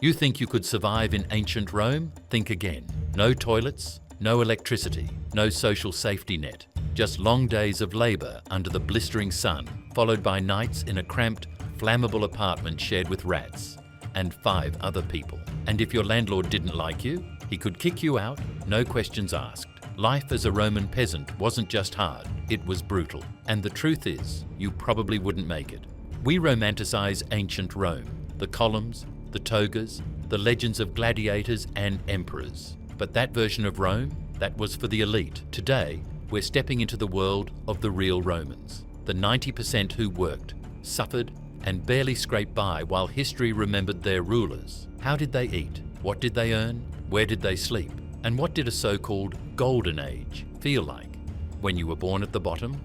You think you could survive in ancient Rome? Think again. No toilets, no electricity, no social safety net. Just long days of labour under the blistering sun, followed by nights in a cramped, flammable apartment shared with rats and 5 other people. And if your landlord didn't like you, he could kick you out, no questions asked. Life as a Roman peasant wasn't just hard, it was brutal. And the truth is, you probably wouldn't make it. We romanticize ancient Rome, the columns, the togas, the legends of gladiators and emperors. But that version of Rome, that was for the elite. Today, we're stepping into the world of the real Romans. The 90% who worked, suffered, and barely scraped by while history remembered their rulers. How did they eat? What did they earn? Where did they sleep? And what did a so-called golden age feel like when you were born at the bottom?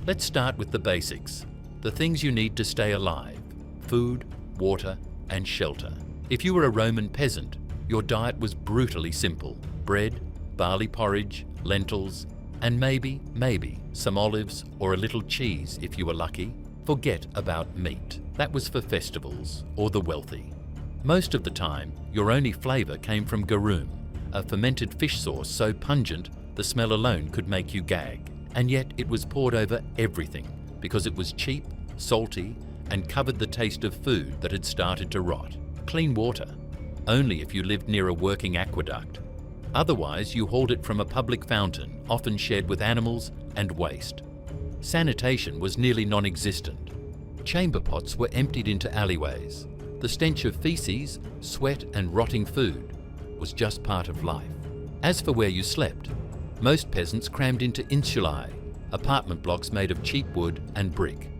Let's start with the basics, the things you need to stay alive: food, water, and shelter. If you were a Roman peasant, your diet was brutally simple: bread, barley porridge, lentils, and maybe some olives or a little cheese if you were lucky. Forget about meat. That was for festivals or the wealthy. Most of the time, your only flavour came from garum, a fermented fish sauce so pungent the smell alone could make you gag. And yet it was poured over everything because it was cheap, salty, and covered the taste of food that had started to rot. Clean water, only if you lived near a working aqueduct. Otherwise, you hauled it from a public fountain, often shared with animals, and waste. Sanitation was nearly non-existent. Chamber pots were emptied into alleyways. The stench of feces, sweat, and rotting food was just part of life. As for where you slept, most peasants crammed into insulae, apartment blocks made of cheap wood and brick.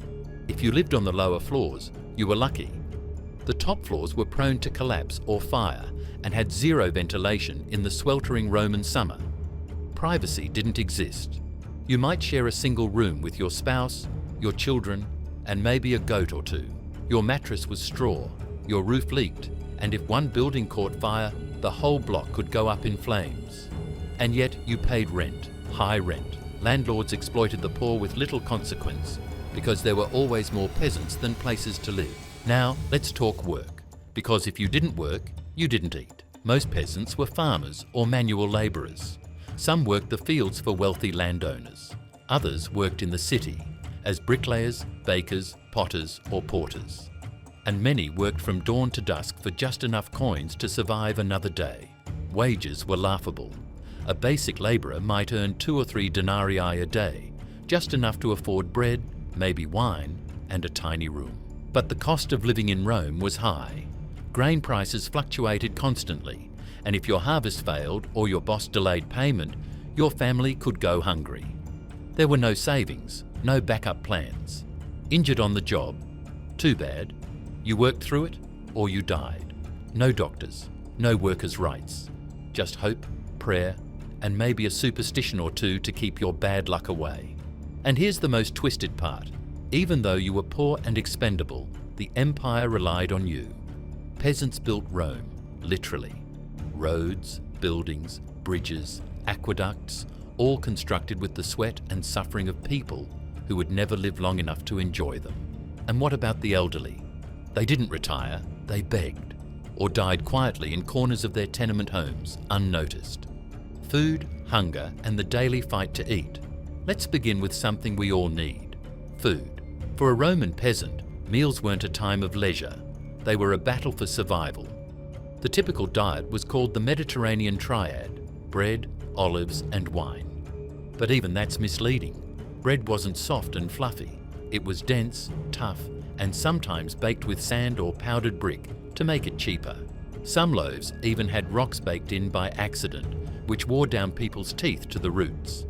If you lived on the lower floors, you were lucky. The top floors were prone to collapse or fire and had zero ventilation in the sweltering Roman summer. Privacy didn't exist. You might share a single room with your spouse, your children, and maybe a goat or two. Your mattress was straw, your roof leaked, and if one building caught fire, the whole block could go up in flames. And yet you paid rent, high rent. Landlords exploited the poor with little consequence because there were always more peasants than places to live. Now let's talk work, because if you didn't work, you didn't eat. Most peasants were farmers or manual labourers. Some worked the fields for wealthy landowners. Others worked in the city as bricklayers, bakers, potters or porters. And many worked from dawn to dusk for just enough coins to survive another day. Wages were laughable. A basic labourer might earn 2 or 3 denarii a day, just enough to afford bread, maybe wine, and a tiny room. But the cost of living in Rome was high. Grain prices fluctuated constantly, and if your harvest failed or your boss delayed payment, your family could go hungry. There were no savings, no backup plans. Injured on the job? Too bad. You worked through it or you died. No doctors, no workers' rights. Just hope, prayer, and maybe a superstition or two to keep your bad luck away. And here's the most twisted part. Even though you were poor and expendable, the empire relied on you. Peasants built Rome, literally. Roads, buildings, bridges, aqueducts, all constructed with the sweat and suffering of people who would never live long enough to enjoy them. And what about the elderly? They didn't retire, they begged, or died quietly in corners of their tenement homes, unnoticed. Food, hunger, and the daily fight to eat. Let's begin with something we all need: food. For a Roman peasant, meals weren't a time of leisure. They were a battle for survival. The typical diet was called the Mediterranean triad: bread, olives, and wine. But even that's misleading. Bread wasn't soft and fluffy. It was dense, tough, and sometimes baked with sand or powdered brick to make it cheaper. Some loaves even had rocks baked in by accident, which wore down people's teeth to the roots.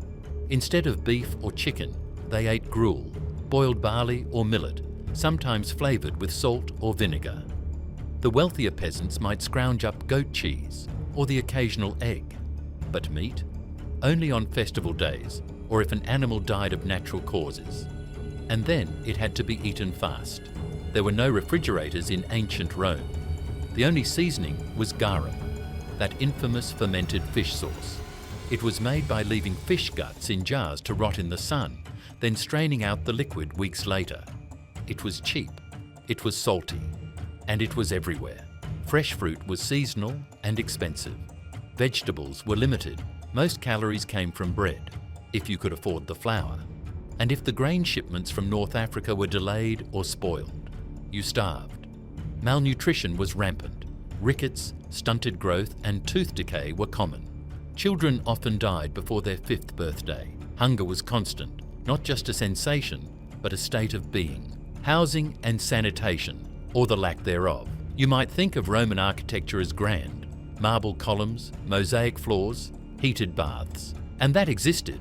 Instead of beef or chicken, they ate gruel, boiled barley or millet, sometimes flavoured with salt or vinegar. The wealthier peasants might scrounge up goat cheese or the occasional egg. But meat? Only on festival days or if an animal died of natural causes. And then it had to be eaten fast. There were no refrigerators in ancient Rome. The only seasoning was garum, that infamous fermented fish sauce. It was made by leaving fish guts in jars to rot in the sun, then straining out the liquid weeks later. It was cheap, it was salty, and it was everywhere. Fresh fruit was seasonal and expensive. Vegetables were limited. Most calories came from bread, if you could afford the flour. And if the grain shipments from North Africa were delayed or spoiled, you starved. Malnutrition was rampant. Rickets, stunted growth, and tooth decay were common. Children often died before their 5th birthday. Hunger was constant, not just a sensation, but a state of being. Housing and sanitation, or the lack thereof. You might think of Roman architecture as grand. Marble columns, mosaic floors, heated baths. And that existed,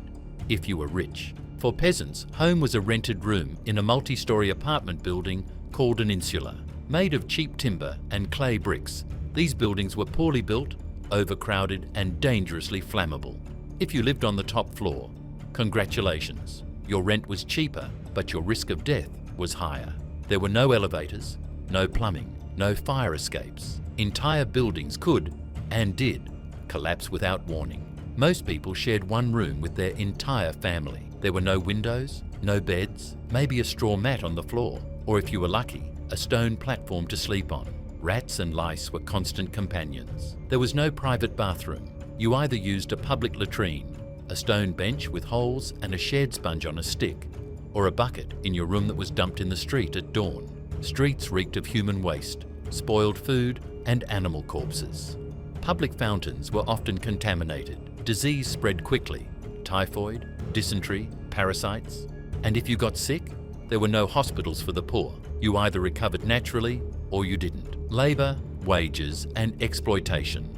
if you were rich. For peasants, home was a rented room in a multi-storey apartment building called an insula. Made of cheap timber and clay bricks, these buildings were poorly built, overcrowded, and dangerously flammable. If you lived on the top floor, congratulations. Your rent was cheaper, but your risk of death was higher. There were no elevators, no plumbing, no fire escapes. Entire buildings could, and did, collapse without warning. Most people shared one room with their entire family. There were no windows, no beds, maybe a straw mat on the floor, or if you were lucky, a stone platform to sleep on. Rats and lice were constant companions. There was no private bathroom. You either used a public latrine, a stone bench with holes and a shed sponge on a stick, or a bucket in your room that was dumped in the street at dawn. Streets reeked of human waste, spoiled food, and animal corpses. Public fountains were often contaminated. Disease spread quickly. Typhoid, dysentery, parasites. And if you got sick, there were no hospitals for the poor. You either recovered naturally or you didn't. Labour, wages, and exploitation.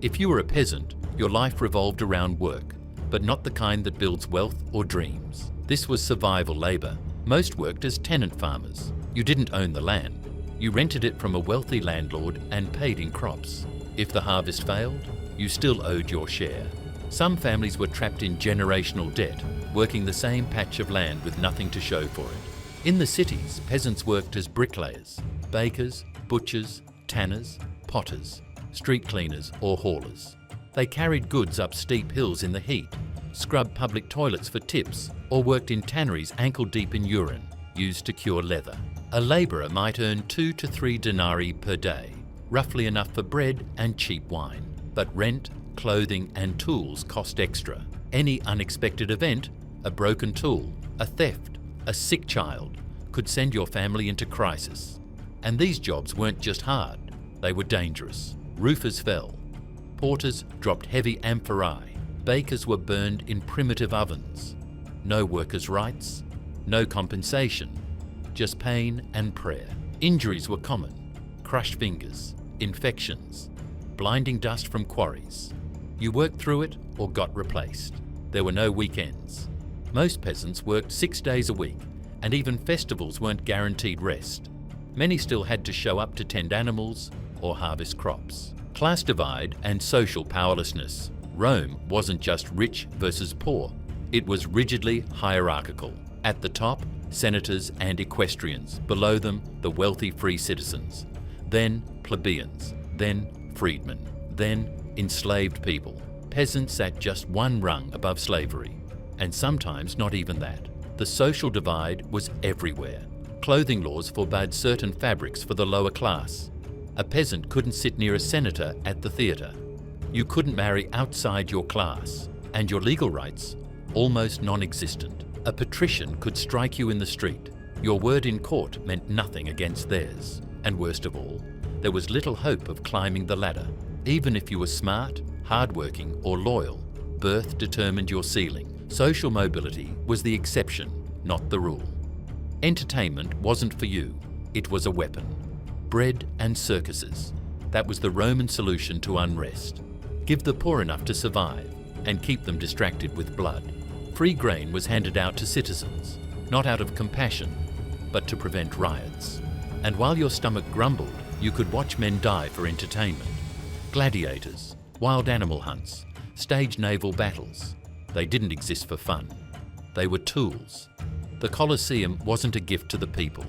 If you were a peasant, your life revolved around work, but not the kind that builds wealth or dreams. This was survival labour. Most worked as tenant farmers. You didn't own the land. You rented it from a wealthy landlord and paid in crops. If the harvest failed, you still owed your share. Some families were trapped in generational debt, working the same patch of land with nothing to show for it. In the cities, peasants worked as bricklayers, bakers, butchers, tanners, potters, street cleaners or haulers. They carried goods up steep hills in the heat, scrubbed public toilets for tips, or worked in tanneries ankle-deep in urine, used to cure leather. A labourer might earn 2 to 3 denarii per day, roughly enough for bread and cheap wine. But rent, clothing and tools cost extra. Any unexpected event, a broken tool, a theft, a sick child, could send your family into crisis. And these jobs weren't just hard, they were dangerous. Roofers fell. Porters dropped heavy amphorae. Bakers were burned in primitive ovens. No workers' rights, no compensation, just pain and prayer. Injuries were common. Crushed fingers, infections, blinding dust from quarries. You worked through it or got replaced. There were no weekends. Most peasants worked 6 days a week, and even festivals weren't guaranteed rest. Many still had to show up to tend animals or harvest crops. Class divide and social powerlessness. Rome wasn't just rich versus poor. It was rigidly hierarchical. At the top, senators and equestrians. Below them, the wealthy free citizens. Then plebeians. Then freedmen. Then enslaved people. Peasants sat just one rung above slavery. And sometimes not even that. The social divide was everywhere. Clothing laws forbade certain fabrics for the lower class. A peasant couldn't sit near a senator at the theatre. You couldn't marry outside your class, and your legal rights almost non-existent. A patrician could strike you in the street. Your word in court meant nothing against theirs. And worst of all, there was little hope of climbing the ladder. Even if you were smart, hardworking, or loyal, birth determined your ceiling. Social mobility was the exception, not the rule. Entertainment wasn't for you, it was a weapon. Bread and circuses. That was the Roman solution to unrest. Give the poor enough to survive and keep them distracted with blood. Free grain was handed out to citizens, not out of compassion, but to prevent riots. And while your stomach grumbled, you could watch men die for entertainment. Gladiators, wild animal hunts, staged naval battles. They didn't exist for fun. They were tools. The Colosseum wasn't a gift to the people.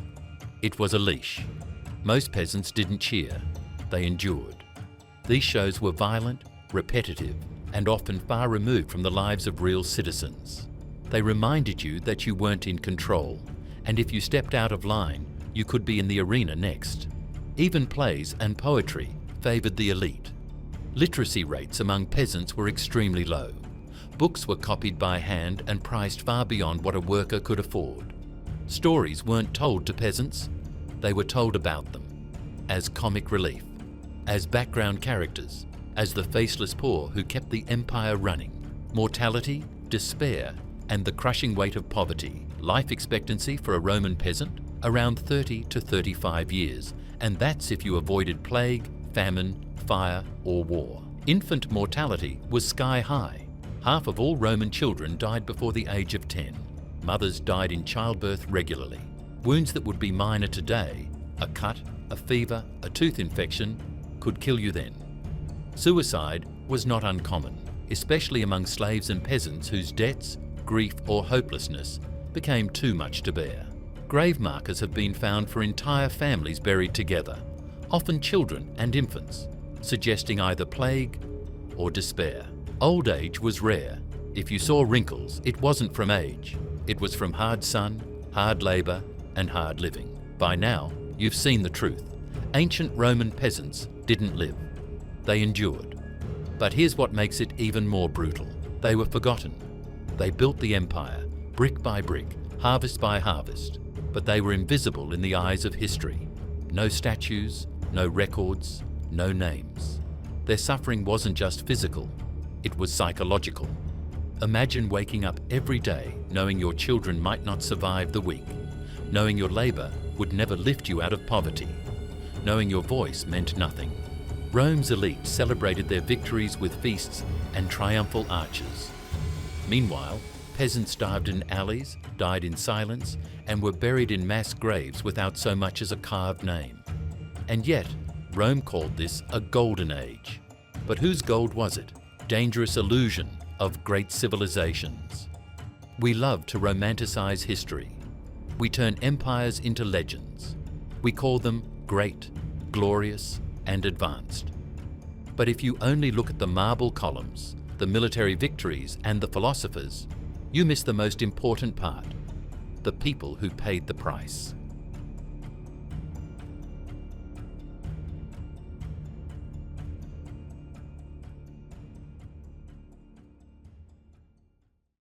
It was a leash. Most peasants didn't cheer. They endured. These shows were violent, repetitive, and often far removed from the lives of real citizens. They reminded you that you weren't in control, and if you stepped out of line, you could be in the arena next. Even plays and poetry favoured the elite. Literacy rates among peasants were extremely low. Books were copied by hand and priced far beyond what a worker could afford. Stories weren't told to peasants, they were told about them, as comic relief, as background characters, as the faceless poor who kept the empire running. Mortality, despair, and the crushing weight of poverty. Life expectancy for a Roman peasant? Around 30 to 35 years, and that's if you avoided plague, famine, fire, or war. Infant mortality was sky high. Half of all Roman children died before the age of 10. Mothers died in childbirth regularly. Wounds that would be minor today, a cut, a fever, a tooth infection, could kill you then. Suicide was not uncommon, especially among slaves and peasants whose debts, grief, or hopelessness became too much to bear. Grave markers have been found for entire families buried together, often children and infants, suggesting either plague or despair. Old age was rare. If you saw wrinkles, it wasn't from age. It was from hard sun, hard labour, and hard living. By now, you've seen the truth. Ancient Roman peasants didn't live. They endured. But here's what makes it even more brutal. They were forgotten. They built the empire, brick by brick, harvest by harvest. But they were invisible in the eyes of history. No statues, no records, no names. Their suffering wasn't just physical, it was psychological. Imagine waking up every day knowing your children might not survive the week, knowing your labour would never lift you out of poverty, knowing your voice meant nothing. Rome's elite celebrated their victories with feasts and triumphal arches. Meanwhile, peasants starved in alleys, died in silence, and were buried in mass graves without so much as a carved name. And yet, Rome called this a golden age. But whose gold was it? Dangerous illusion of great civilizations. We love to romanticize history. We turn empires into legends. We call them great, glorious, and advanced. But if you only look at the marble columns, the military victories, and the philosophers, you miss the most important part: the people who paid the price.